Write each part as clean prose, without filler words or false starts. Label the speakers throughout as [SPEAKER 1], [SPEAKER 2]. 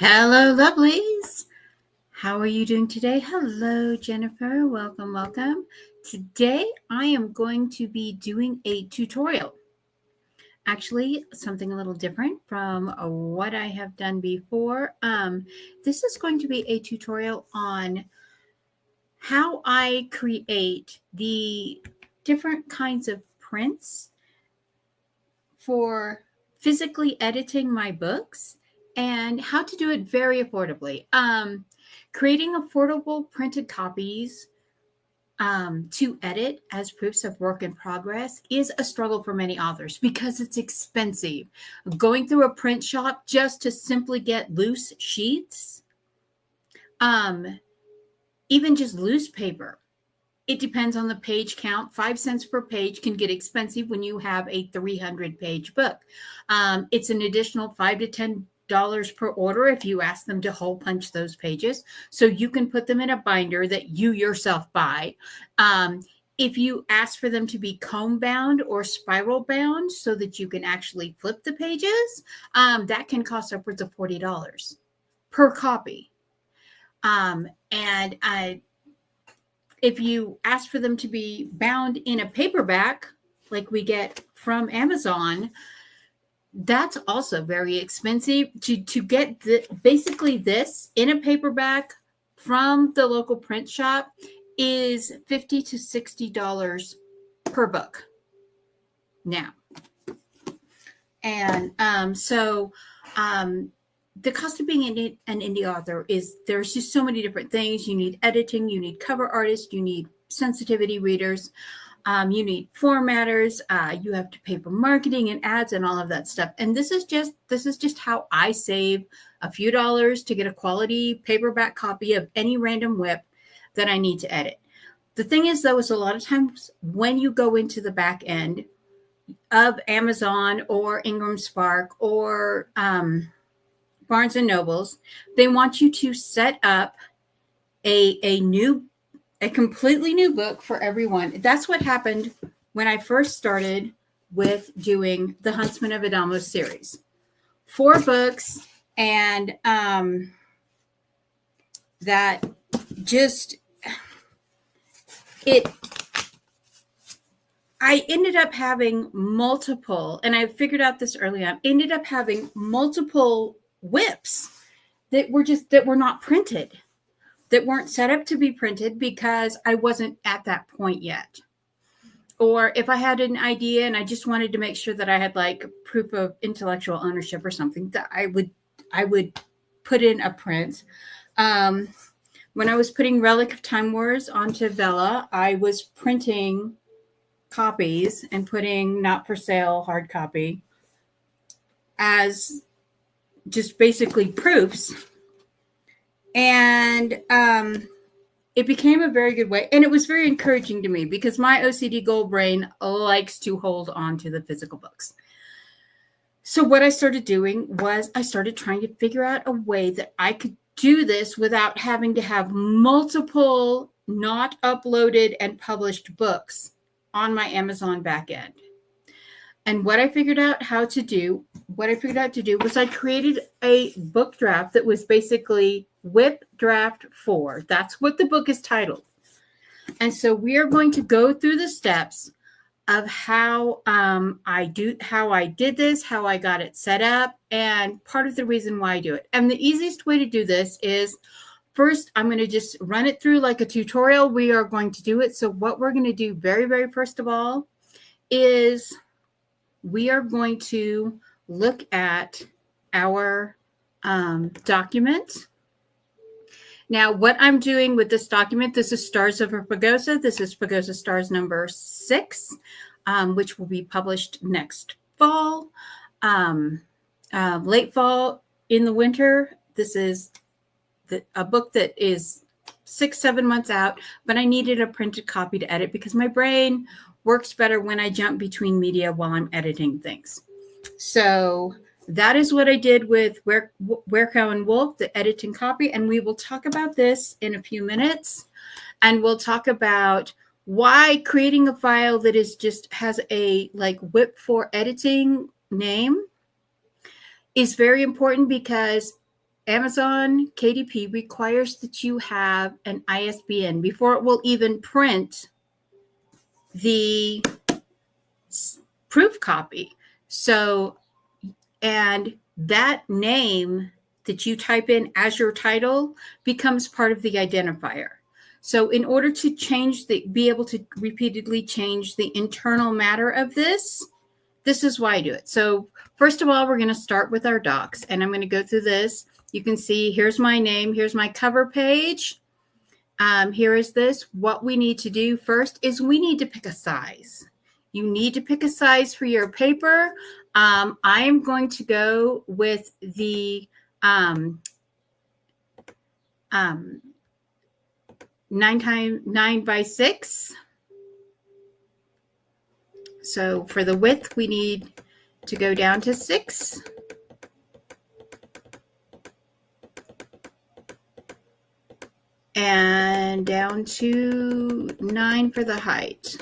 [SPEAKER 1] Hello, lovelies. How are you doing today? Hello, Jennifer. Welcome, welcome. Today, I am going to be doing a tutorial. Actually, something a little different from what I have done before. This is going to be a tutorial on how I create the different kinds of prints for physically editing my books and how to do it very affordably. Creating affordable printed copies to edit as proofs of work in progress is a struggle for many authors because it's expensive. Going through a print shop just to simply get loose sheets, even just loose paper. It depends on the page count. 5 cents per page can get expensive when you have a 300-page book. It's an additional $5 to $10 per order if you ask them to hole punch those pages. So you can put them in a binder that you yourself buy. If you ask for them to be comb bound or spiral bound so that you can actually flip the pages, that can cost upwards of $40 per copy. If you ask for them to be bound in a paperback, like we get from Amazon, that's also very expensive. To get basically this in a paperback from the local print shop is $50 to $60 per book now. And the cost of being an indie author is there's just so many different things. You need editing, you need cover artists, you need sensitivity readers, you need formatters, you have to pay for marketing and ads and all of that stuff. And this is just how I save a few dollars to get a quality paperback copy of any random WIP that I need to edit. The thing is, though, is a lot of times when you go into the back end of Amazon or Ingram Spark or Barnes and Nobles, they want you to set up a completely new book for everyone. That's what happened when I first started with doing the Huntsman of Adamo series. 4 books, and that just I ended up having multiple, and I figured out this early on, ended up having multiple WIPs that were not printed, that weren't set up to be printed because I wasn't at that point yet. Or if I had an idea and I just wanted to make sure that I had like proof of intellectual ownership or something, that I would put in a print. When I was putting Relic of Time Wars onto Vella, I was printing copies and putting not for sale hard copy as just basically proofs. And it became a very good way. And it was very encouraging to me because my OCD gold brain likes to hold on to the physical books. So what I started doing was I started trying to figure out a way that I could do this without having to have multiple not uploaded and published books on my Amazon backend. And what I figured out to do was I created a book draft that was basically WIP Draft For. That's what the book is titled. And so we are going to go through the steps of how I did this, how I got it set up, and part of the reason why I do it. And the easiest way to do this is, first, I'm going to just run it through like a tutorial. We are going to do it. So what we're going to do very, very first of all is we are going to look at our document. Now, what I'm doing with this document, this is Stars Over Pagosa. This is Pagosa Stars number 6, which will be published next fall, late fall in the winter. This is a book that is 6-7 months out, but I needed a printed copy to edit because my brain works better when I jump between media while I'm editing things. So that is what I did with Werkow and Wolf, the editing copy. And we will talk about this in a few minutes. And we'll talk about why creating a file that is just has a like WIP for editing name is very important, because Amazon KDP requires that you have an ISBN before it will even print the proof copy. So, and that name that you type in as your title becomes part of the identifier. So in order to be able to repeatedly change the internal matter of this is why I do it. So first of all, we're going to start with our docs, and I'm going to go through this. You can see here's my name. Here's my cover page. Here is this. What we need to do first is we need to pick a size. You need to pick a size for your paper. I am going to go with the 9 by 6. So for the width, we need to go down to 6. And down to 9 for the height.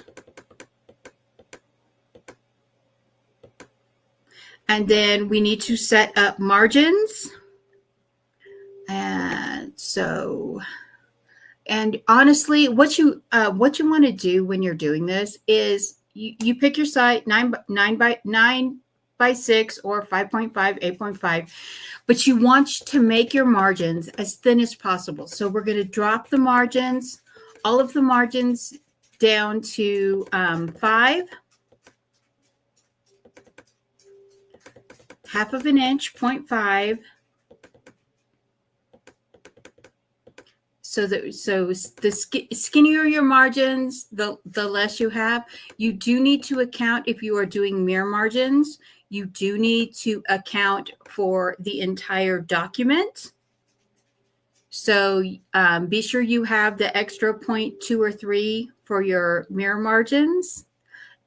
[SPEAKER 1] And then we need to set up margins. And so, and honestly, what you want to do when you're doing this is you pick your site 9 by 6 or 5.5, 8.5, but you want to make your margins as thin as possible. So we're going to drop the margins, all of the margins down to 5, half of an inch, 0.5. So the skinnier your margins, the less you have. You do need to account, if you are doing mirror margins, you do need to account for the entire document. So be sure you have the extra 0.2 or 3 for your mirror margins.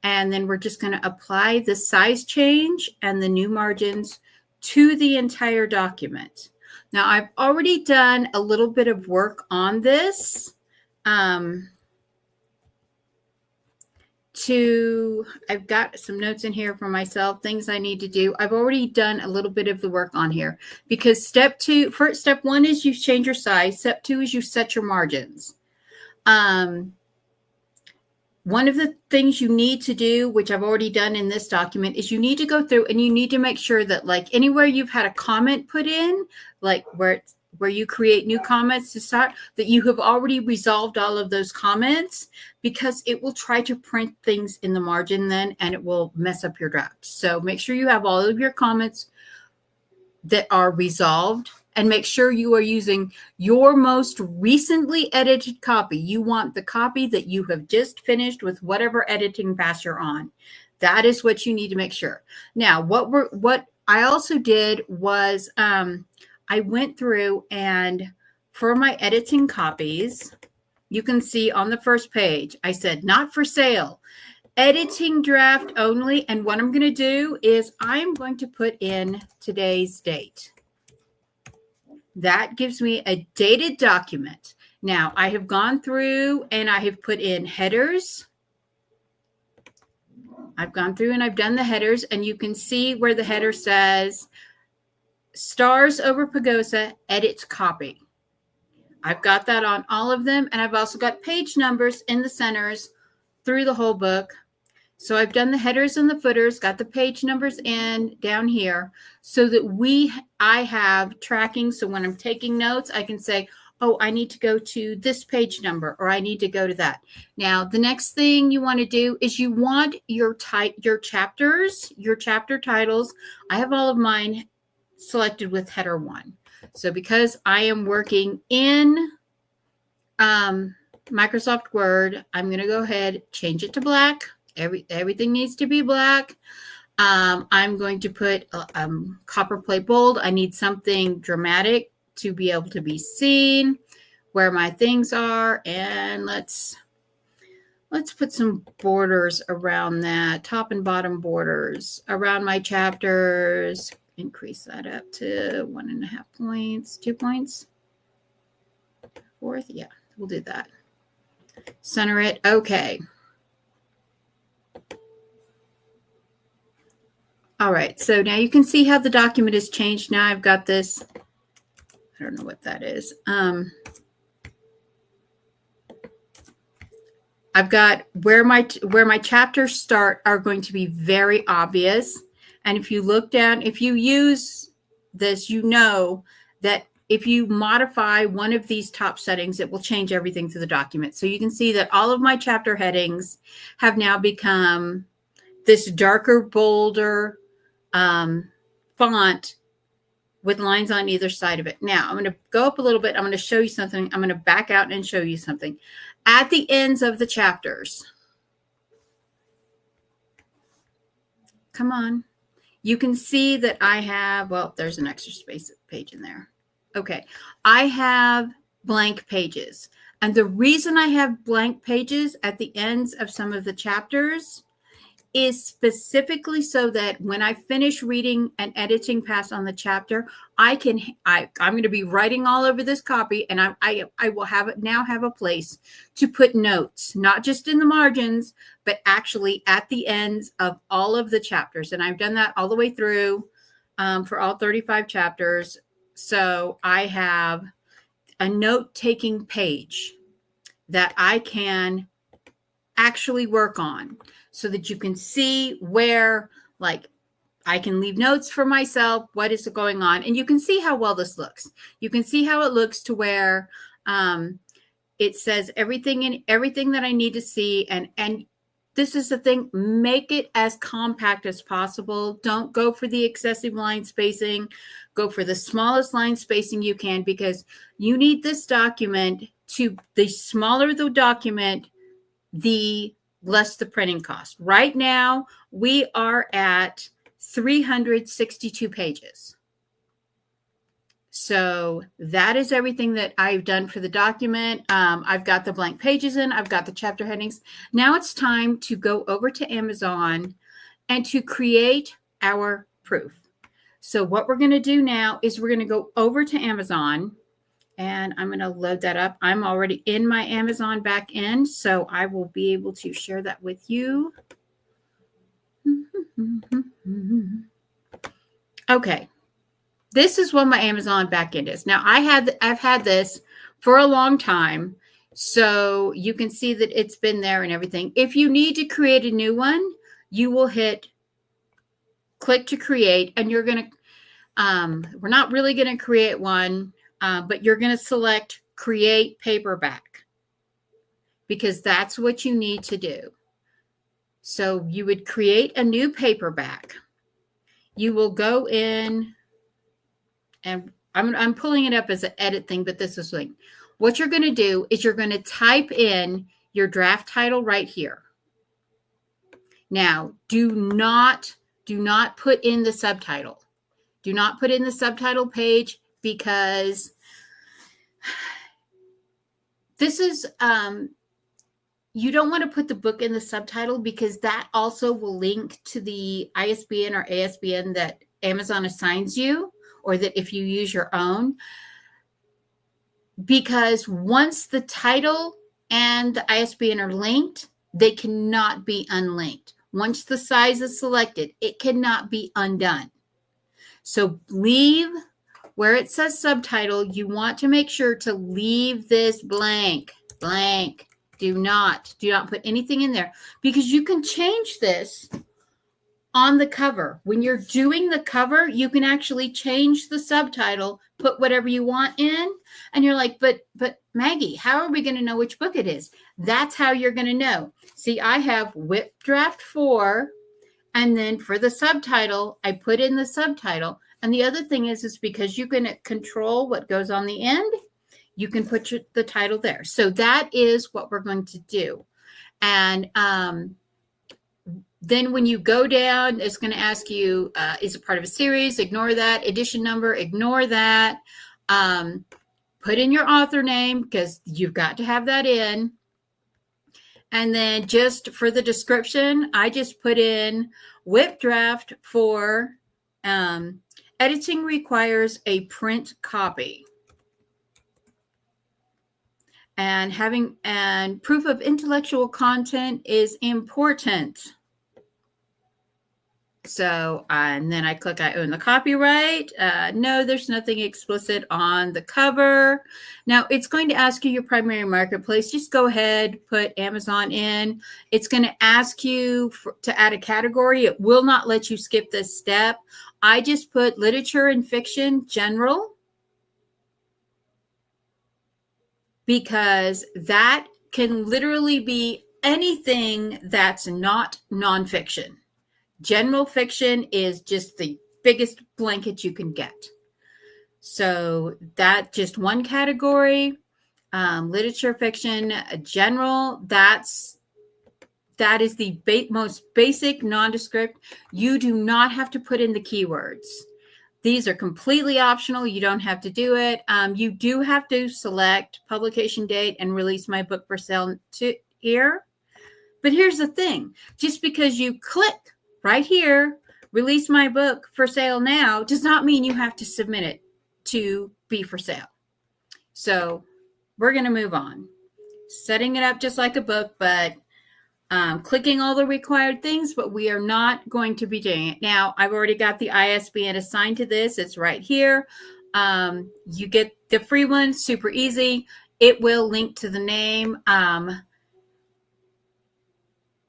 [SPEAKER 1] And then we're just going to apply the size change and the new margins to the entire document. Now, I've already done a little bit of work on this. I've got some notes in here for myself, things I need to do. I've already done a little bit of the work on here because step 1 is you change your size. Step 2 is you set your margins. One of the things you need to do, which I've already done in this document, is you need to go through and you need to make sure that, like, anywhere you've had a comment put in, like where you create new comments to start, that you have already resolved all of those comments, because it will try to print things in the margin then, and it will mess up your draft. So make sure you have all of your comments that are resolved, and make sure you are using your most recently edited copy. You want the copy that you have just finished with whatever editing pass you're on. That is what you need to make sure. Now, what I also did was I went through, and for my editing copies, you can see on the first page, I said, not for sale, editing draft only. And what I'm going to do is I'm going to put in today's date. That gives me a dated document. Now, I have gone through and I have put in headers. I've gone through and I've done the headers, and you can see where the header says Stars Over Pagosa, edit copy. I've got that on all of them, and I've also got page numbers in the centers through the whole book. So I've done the headers and the footers, got the page numbers in down here, so that I have tracking. So when I'm taking notes, I can say, oh, I need to go to this page number, or I need to go to that. Now, the next thing you want to do is you want your chapters, your chapter titles. I have all of mine selected with header 1. So because I am working in Microsoft Word, I'm going to go ahead, change it to black. Everything needs to be black. I'm going to put copper plate bold. I need something dramatic to be able to be seen where my things are. And let's put some borders around that, top and bottom borders around my chapters. Increase that up to 1.5 points, 2 points. 4th, yeah, we'll do that. Center it. Okay. All right, so now you can see how the document has changed. Now I've got this I don't know what that is. I've got where my chapters start are going to be very obvious. And if you look down, if you use this, you know that if you modify one of these top settings, it will change everything to the document. So you can see that all of my chapter headings have now become this darker, bolder font with lines on either side of it. Now, I'm going to go up a little bit. I'm going to show you something. I'm going to back out and show you something. At the ends of the chapters, come on, you can see that I have, well, there's an extra space page in there. Okay, I have blank pages. And the reason I have blank pages at the ends of some of the chapters is specifically so that when I finish reading and editing pass on the chapter, I'm going to be writing all over this copy, and I will now have a place to put notes, not just in the margins, but actually at the ends of all of the chapters. And I've done that all the way through for all 35 chapters. So I have a note-taking page that I can actually work on, so that you can see where, like, I can leave notes for myself. What is going on? And you can see how well this looks. You can see how it looks to where it says everything that I need to see. And this is the thing, make it as compact as possible. Don't go for the excessive line spacing. Go for the smallest line spacing you can, because you need this document to, the smaller the document, the less the printing cost. Right now, we are at 362 pages. So that is everything that I've done for the document. I've got the blank pages in. I've got the chapter headings. Now it's time to go over to Amazon and to create our proof. So what we're going to do now is we're going to go over to Amazon. And I'm going to load that up. I'm already in my Amazon back end, so I will be able to share that with you. Okay. This is what my Amazon back end is. Now, I've had this for a long time, so you can see that it's been there and everything. If you need to create a new one, you will hit click to create, and you're going to, we're not really going to create one. But you're going to select create paperback, because that's what you need to do. So you would create a new paperback. You will go in, and I'm pulling it up as an edit thing, but this is the thing. What you're going to do is you're going to type in your draft title right here. Now, do not put in the subtitle. Do not put in the subtitle page, because this is, you don't want to put the book in the subtitle, because that also will link to the ISBN or ASBN that Amazon assigns you, or that if you use your own. Because once the title and the ISBN are linked, they cannot be unlinked. Once the size is selected, it cannot be undone. So leave where it says subtitle. You want to make sure to leave this blank. Do not put anything in there, because you can change this on the cover. When you're doing the cover, you can actually change the subtitle, put whatever you want in, and you're like, but Maggie, how are we going to know which book it is? That's how you're going to know. See, I have WIP Draft For, and then for the subtitle, I put in the subtitle. And the other thing is because you can control what goes on the end, you can put the title there. So that is what we're going to do. And then when you go down, it's going to ask you, is it part of a series? Ignore that. Edition number, ignore that. Put in your author name, because you've got to have that in. And then just for the description, I just put in WIP Draft For. Editing requires a print copy. And proof of intellectual content is important. So, and then I click I own the copyright. No, there's nothing explicit on the cover. Now, it's going to ask you your primary marketplace. Just go ahead, put Amazon in. It's going to ask you to add a category. It will not let you skip this step. I just put literature and fiction general, because that can literally be anything that's not nonfiction. General fiction is just the biggest blanket you can get. So that just one category, literature, fiction, general, that is the most basic nondescript. You do not have to put in the keywords. These are completely optional. You don't have to do it. You do have to select publication date and release my book for sale here. But here's the thing. Just because you click right here, release my book for sale now, does not mean you have to submit it to be for sale. So we're going to move on. Setting it up just like a book, but clicking all the required things, but we are not going to be doing it. Now, I've already got the ISBN assigned to this. It's right here. You get the free one, super easy. It will link to the name.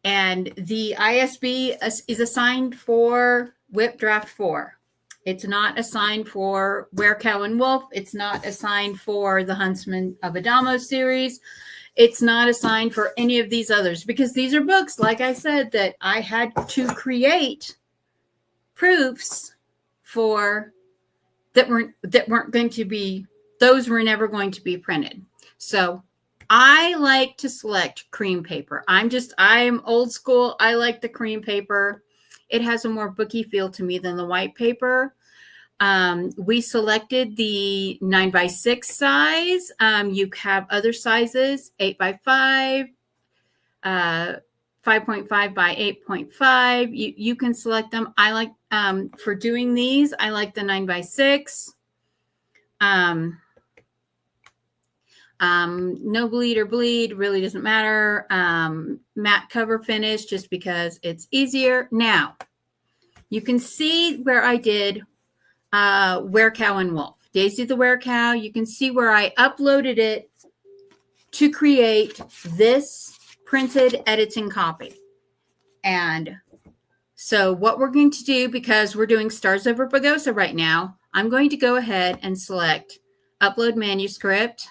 [SPEAKER 1] And the ISB is assigned for WIP Draft For. It's not assigned for Where Cow and Wolf. It's not assigned for the Huntsman of Adamo series. It's not assigned for any of these others, because these are books, like I said, that I had to create proofs for that weren't going to be, those were never going to be printed. So I like to select cream paper. I'm old school. I like the cream paper. It has a more booky feel to me than the white paper. We selected the 9x6 size. You have other sizes, 8x5, 5.5 by 8.5. You can select them. I like, for doing these, I like the 9x6. No bleed or bleed, really doesn't matter. Matte cover finish, just because it's easier. Now, you can see where I did Where Cow and Wolf. Daisy the Were Cow. You can see where I uploaded it to create this printed editing copy. And so what we're going to do, because we're doing Stars Over Pagosa right now, I'm going to go ahead and select Upload Manuscript.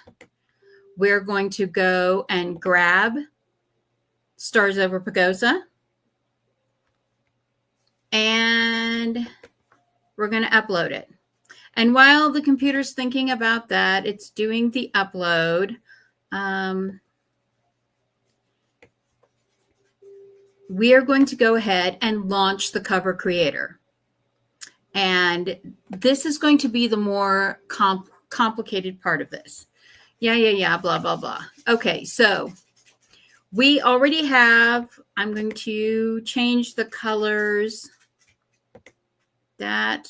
[SPEAKER 1] We're going to go and grab Stars Over Pagosa. And we're going to upload it. And while the computer's thinking about that, it's doing the upload. We are going to go ahead and launch the cover creator. And this is going to be the more complicated part of this. Yeah, blah, blah, blah. Okay, so we already have, I'm going to change the colors. That.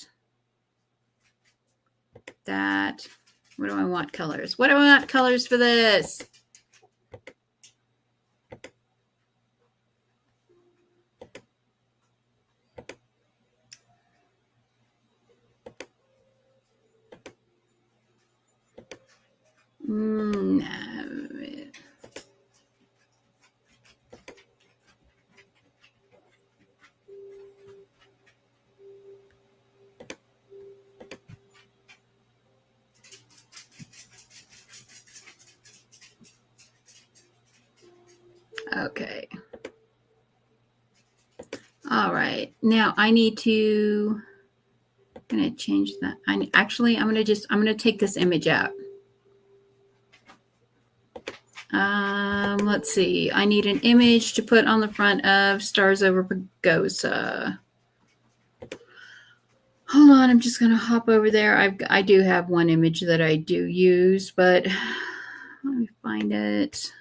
[SPEAKER 1] What do I want colors? What do I want colors for this? No. Okay. All right. Now I need to, I'm going to change that. I'm going to take this image out. Let's see. I need an image to put on the front of Stars Over Pagosa. Hold on. I'm just going to hop over there. I do have one image that I do use, but let me find it.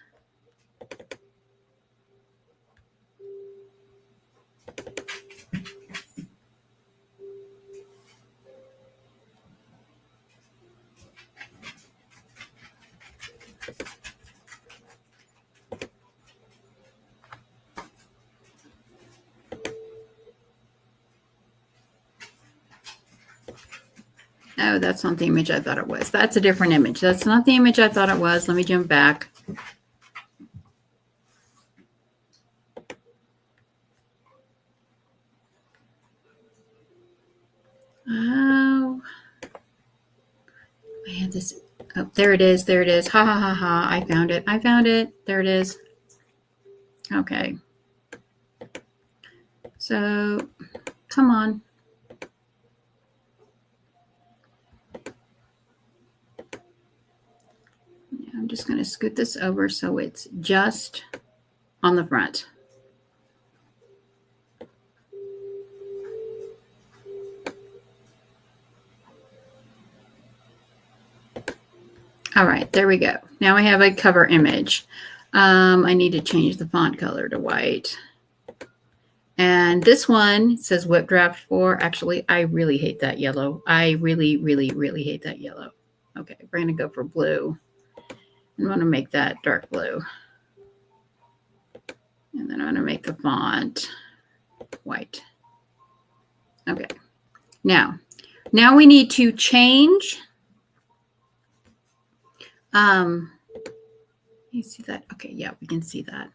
[SPEAKER 1] Oh, that's not the image I thought it was. That's a different image. That's not the image I thought it was. Let me jump back. Oh, I had this. Oh, there it is. There it is. Ha ha ha ha. I found it. I found it. There it is. Okay. So, come on. I'm just going to scoot this over so it's just on the front. All right, there we go. Now I have a cover image. I need to change the font color to white. And this one says WIP Draft For. Actually, I really hate that yellow. I really, really, really hate that yellow. Okay, we're going to go for blue. I'm going to make that dark blue. And then I'm going to make the font white. Okay. Now we need to change. You see that? Okay, yeah, we can see that.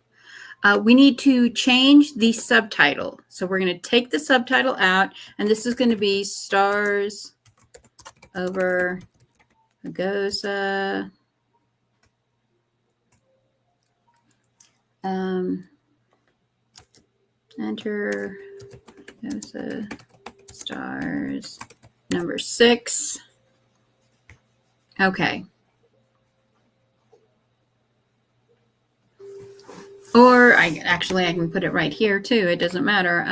[SPEAKER 1] We need to change the subtitle. So we're going to take the subtitle out, and this is going to be Stars Over Pagosa. Enter Pagosa Stars number 6. Okay. Or I can put it right here too. It doesn't matter.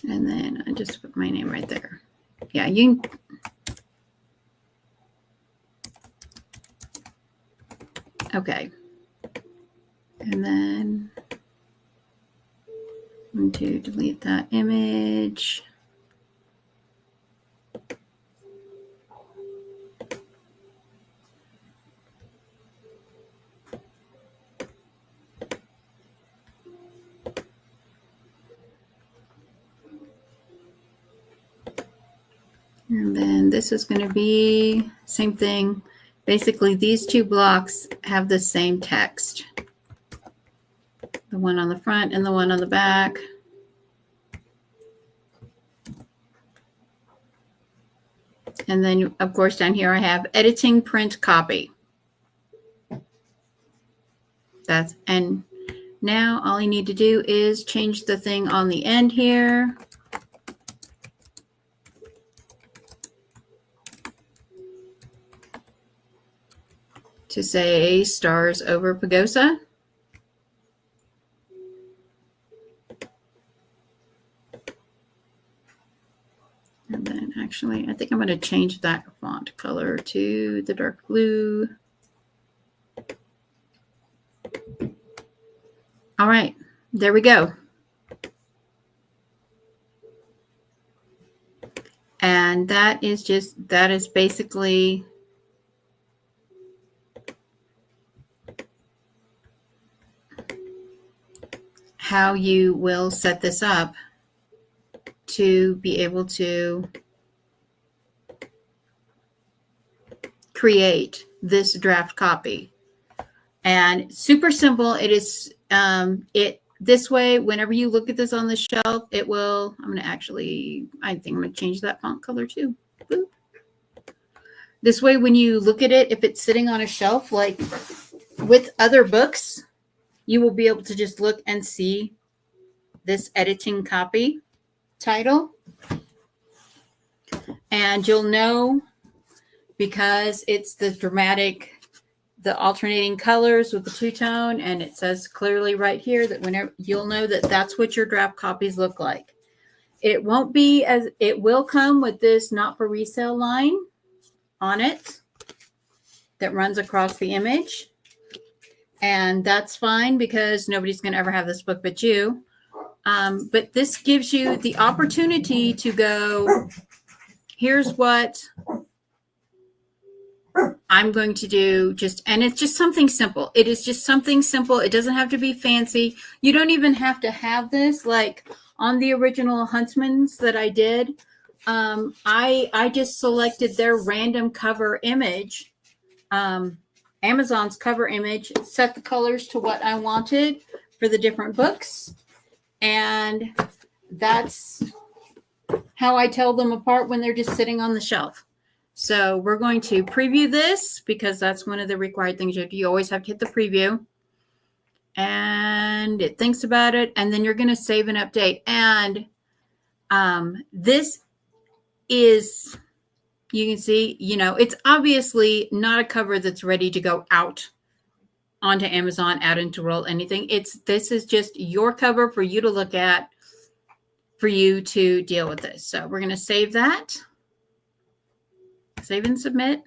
[SPEAKER 1] And then I just put my name right there. Yeah, you can. Okay. And then I'm going to delete that image. And then this is going to be same thing. Basically, these two blocks have the same text. The one on the front and the one on the back. And then, of course, down here I have editing, print, copy. And now all I need to do is change the thing on the end here. To say Stars Over Pagosa. And then actually, I think I'm going to change that font color to the dark blue. All right, there we go. And that is basically how you will set this up to be able to create this draft copy. And super simple. It is this way, whenever you look at this on the shelf, it will, I think I'm going to change that font color too. Boop. This way, when you look at it, if it's sitting on a shelf, like with other books, you will be able to just look and see this editing copy title. And you'll know because it's the dramatic, the alternating colors with the two-tone, and it says clearly right here that whenever you'll know that that's what your draft copies look like. It won't be as, it will come with this not for resale line on it that runs across the image. And that's fine because nobody's going to ever have this book but you. But this gives you the opportunity to go, here's what I'm going to do, and it's just something simple. It is just something simple. It doesn't have to be fancy. You don't even have to have this. Like on the original Huntsman's that I did, I just selected their random cover image, Amazon's cover image, set the colors to what I wanted for the different books. And that's how I tell them apart when they're just sitting on the shelf. So we're going to preview this because that's one of the required things. You always have to hit the preview. And it thinks about it. And then you're going to save and update. And this is, you can see, it's obviously not a cover that's ready to go out onto Amazon, out into roll, anything. This is just your cover for you to look at, for you to deal with this. So we're going to save that. Save and submit.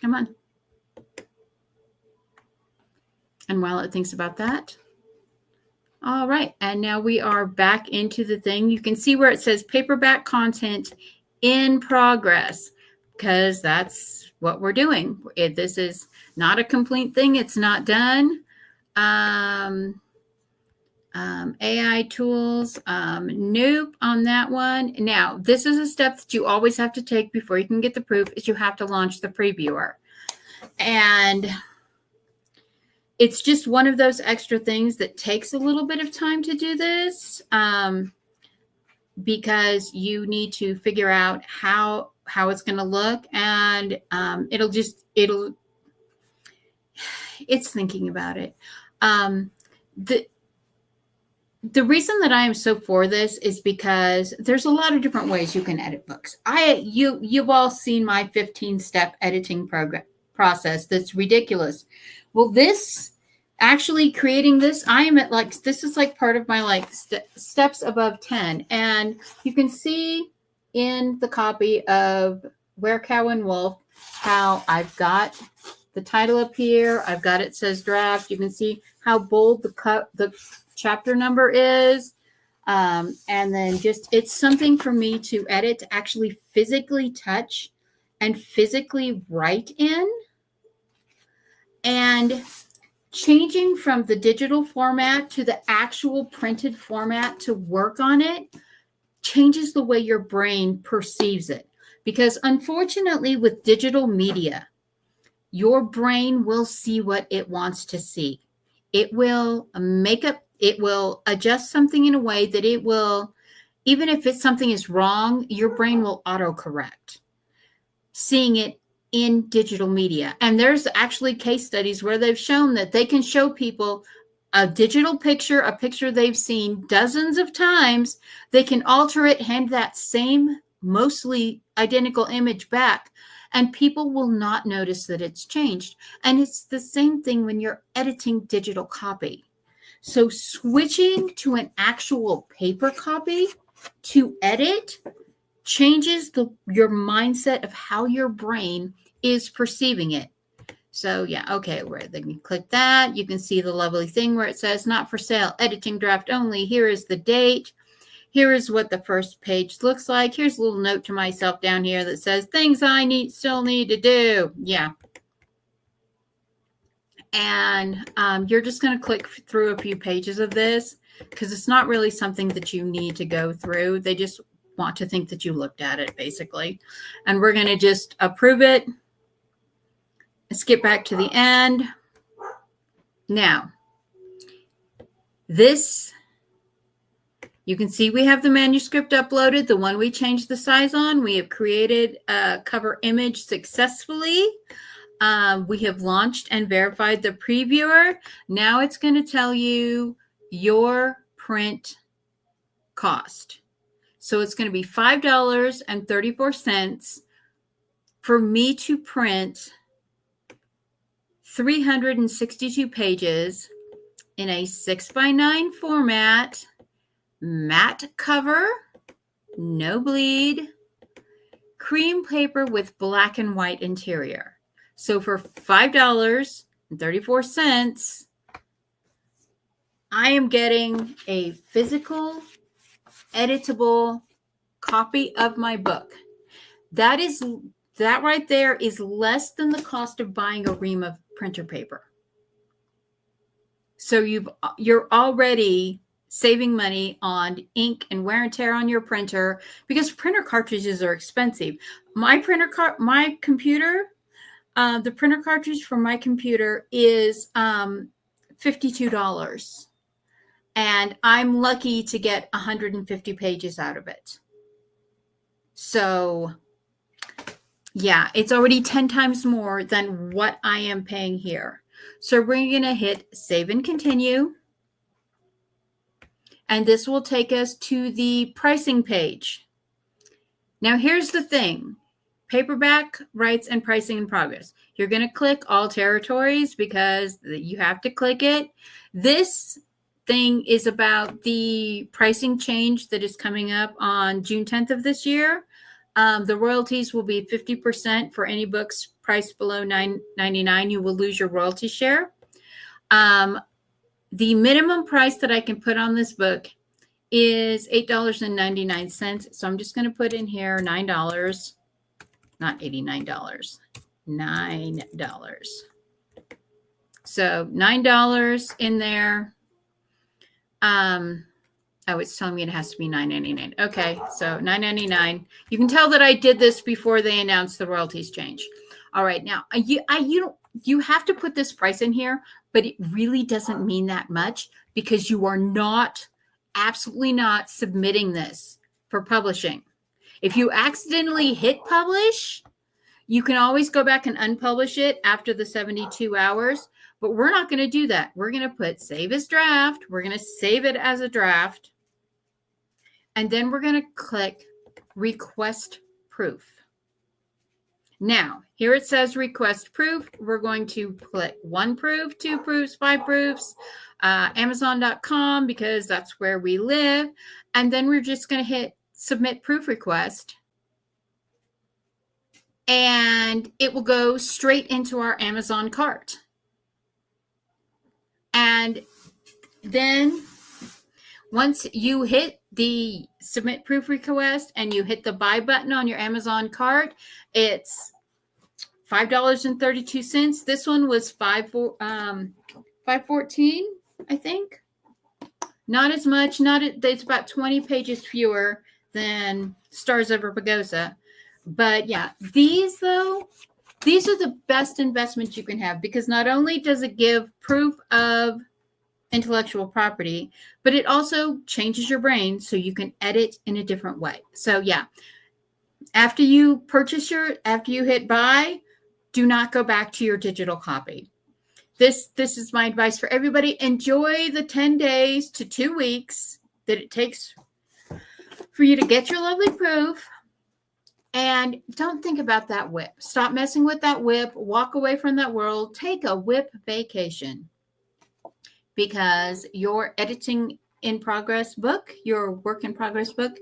[SPEAKER 1] Come on. And while it thinks about that. All right. And now we are back into the thing. You can see where it says paperback content in progress, because that's what we're doing. This is not a complete thing. It's not done. AI tools, nope on that one. Now, this is a step that you always have to take before you can get the proof, is you have to launch the previewer. And it's just one of those extra things that takes a little bit of time to do this, because you need to figure out how it's going to look, and it's thinking about it. The reason that I am so for this is because there's a lot of different ways you can edit books. You've all seen my 15-step editing process. That's ridiculous. Well, creating this, I am at this is like part of my steps above 10. And you can see in the copy of Where Cow and Wolf how I've got the title up here. I've got it says draft. You can see how bold the chapter number is. And then it's something for me to edit, to actually physically touch and physically write in. And changing from the digital format to the actual printed format to work on it changes the way your brain perceives it. Because unfortunately, with digital media, your brain will see what it wants to see. It will it will adjust something in a way that it will, even if something is wrong, your brain will autocorrect, seeing it in digital media. And there's actually case studies where they've shown that they can show people a digital picture, a picture they've seen dozens of times. They can alter it, hand that same mostly identical image back, and people will not notice that it's changed. And it's the same thing when you're editing digital copy. So switching to an actual paper copy to edit changes your mindset of how your brain is perceiving it. So yeah, okay, then you click that. You can see the lovely thing where it says not for sale, editing draft only. Here is the date. Here is what the first page looks like. Here's a little note to myself down here that says things I still need to do. Yeah. And you're just going to click through a few pages of this because it's not really something that you need to go through. They just want to think that you looked at it, basically. And we're going to just approve it. Skip back to the end. Now, you can see we have the manuscript uploaded, the one we changed the size on. We have created a cover image successfully. We have launched and verified the previewer. Now it's going to tell you your print cost. So it's going to be $5.34 for me to print 362 pages in a 6x9 format, matte cover, no bleed, cream paper with black and white interior. So for $5, $1.34, I am getting a physical, editable copy of my book. That right there is less than the cost of buying a ream of printer paper. So you're already saving money on ink and wear and tear on your printer, because printer cartridges are expensive. My computer, the printer cartridge for my computer is $52. And I'm lucky to get 150 pages out of it. So yeah, it's already 10 times more than what I am paying here. So we're going to hit save and continue. And this will take us to the pricing page. Now, here's the thing. Paperback rights and pricing in progress. You're going to click all territories because you have to click it. This thing is about the pricing change that is coming up on June 10th of this year. The royalties will be 50% for any books priced below $9.99. You will lose your royalty share. The minimum price that I can put on this book is $8.99. So I'm just going to put in here $9, not $89, $9. So $9 in there. Oh, it's telling me it has to be $9.99. Okay, so $9.99. You can tell that I did this before they announced the royalties change. All right, now you have to put this price in here, but it really doesn't mean that much because you are absolutely not submitting this for publishing. If you accidentally hit publish, you can always go back and unpublish it after the 72 hours, but we're not going to do that. We're going to put save as draft. We're going to save it as a draft. And then we're going to click request proof. Now, here it says request proof. We're going to click 1 proof, 2 proofs, 5 proofs, Amazon.com, because that's where we live. And then we're just going to hit submit proof request. And it will go straight into our Amazon cart. And then once you hit the submit proof request and you hit the buy button on your Amazon cart, it's $5.32. This one was $5.14, I think. Not as much. It's about 20 pages fewer than Stars Over Pagosa. But yeah, these are the best investments you can have, because not only does it give proof of intellectual property, but it also changes your brain so you can edit in a different way. So yeah, after you hit buy, do not go back to your digital copy. This is my advice for everybody. Enjoy the 10 days to 2 weeks that it takes for you to get your lovely proof. And don't think about that WIP. Stop messing with that WIP. Walk away from that world. Take a WIP vacation, because your editing in progress book, your work in progress book,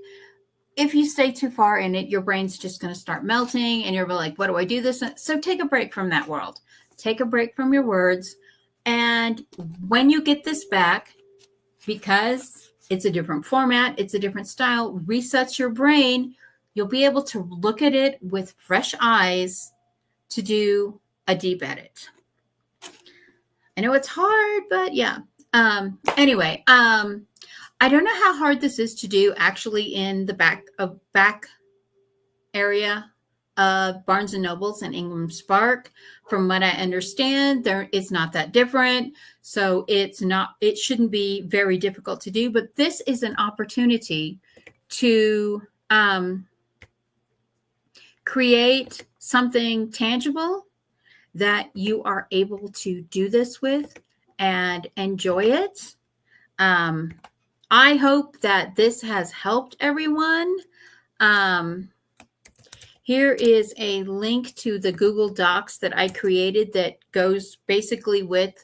[SPEAKER 1] if you stay too far in it, your brain's just going to start melting and you're like, what do I do this? So take a break from that world. Take a break from your words. And when you get this back, because it's a different format, it's a different style, resets your brain, you'll be able to look at it with fresh eyes to do a deep edit. I know it's hard, but yeah. Anyway, I don't know how hard this is to do actually in the back area of Barnes & Nobles and Ingram Spark. From what I understand, it's not that different. So it shouldn't be very difficult to do, but this is an opportunity to create something tangible that you are able to do this with and enjoy it. I hope that this has helped everyone. Here is a link to the Google Docs that I created that goes basically with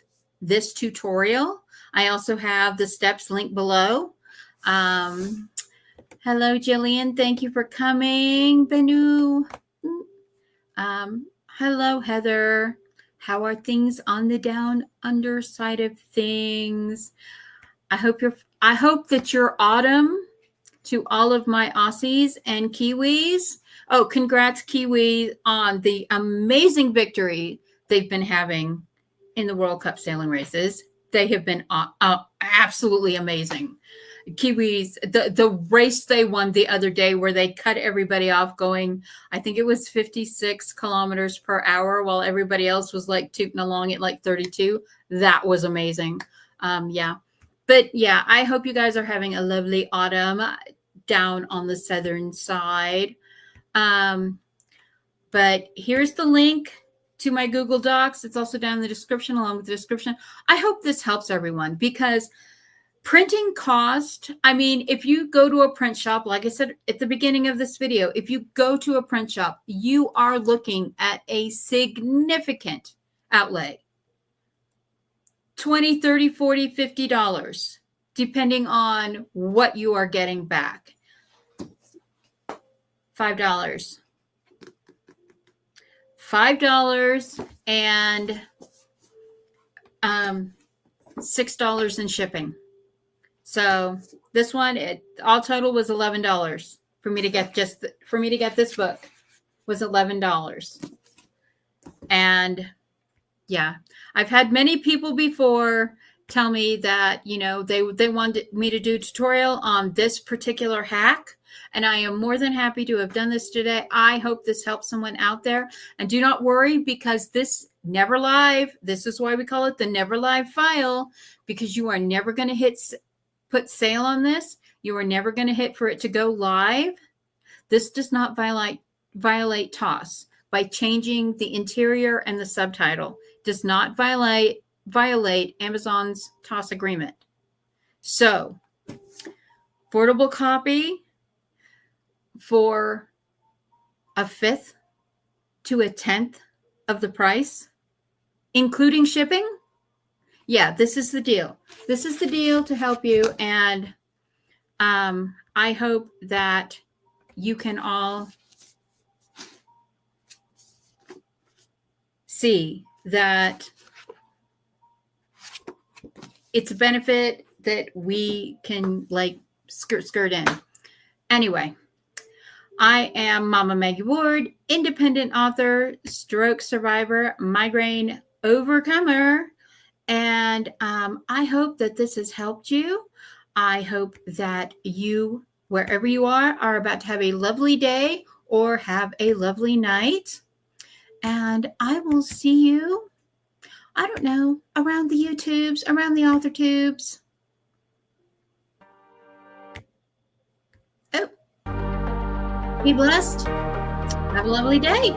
[SPEAKER 1] this tutorial. I also have the steps linked below. Hello, Jillian. Thank you for coming. Benu. Hello, Heather. How are things on the down under side of things? I hope that your autumn, to all of my Aussies and Kiwis. Oh, congrats, Kiwi, on the amazing victory they've been having in the World Cup sailing races. They have been absolutely amazing. Kiwis, the race they won the other day where they cut everybody off going, I think it was 56 kilometers per hour while everybody else was like tooting along at like 32. That was amazing. Yeah. But yeah, I hope you guys are having a lovely autumn down on the southern side. But here's the link to my Google Docs. It's also down in the description, along with the description. I hope this helps everyone, because printing cost, I mean, if you go to a print shop, like I said at the beginning of this video, if you go to a print shop, you are looking at a significant outlay. $20, $30, $40, $50, depending on what you are getting back. $5. $5 and $6 in shipping. So this one, all total was $11 for me to get this book was $11. And yeah, I've had many people before tell me that, you know, they wanted me to do a tutorial on this particular hack. And I am more than happy to have done this today. I hope this helps someone out there. And do not worry, because this never live, this is why we call it the never live file, because you are never going to put sale on this. You are never going to hit for it to go live. This does not violate TOS by changing the interior and the subtitle. Does not violate Amazon's TOS agreement. So, affordable copy for a 1/5 to a 1/10 of the price, including shipping. Yeah, this is the deal. This is the deal to help you. And I hope that you can all see that it's a benefit that we can like skirt in. Anyway, I am Mama Maggie Ward, independent author, stroke survivor, migraine overcomer. And I hope that this has helped you. I hope that you, wherever you are about to have a lovely day or have a lovely night. And I will see you, I don't know, around the YouTubes, around the author tubes. Oh, be blessed. Have a lovely day.